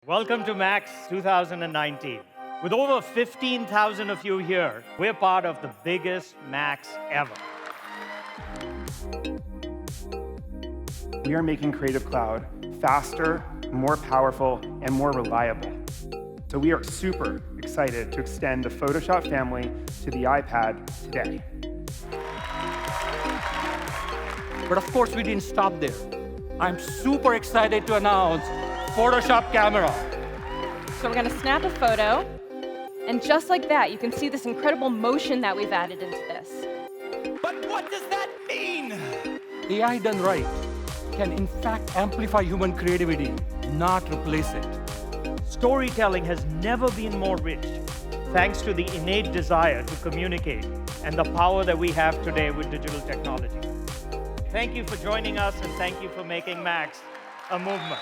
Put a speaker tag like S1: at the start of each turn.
S1: Welcome to MAX 2019. With over 15,000 of you here, we're part of the biggest MAX ever.
S2: We are making Creative Cloud faster, more powerful, and more reliable. So we are super excited to extend the Photoshop family to the iPad today.
S3: But of course, we didn't stop there. I'm super excited to announce Photoshop Camera.
S4: So we're going to snap a photo, and just like that, you can see this incredible motion that we've added into this.
S3: But what does that mean? AI done right can in fact amplify human creativity, not replace it.
S1: Storytelling has never been more rich, thanks to the innate desire to communicate and the power that we have today with digital technology. Thank you for joining us, and thank you for making MAX a movement.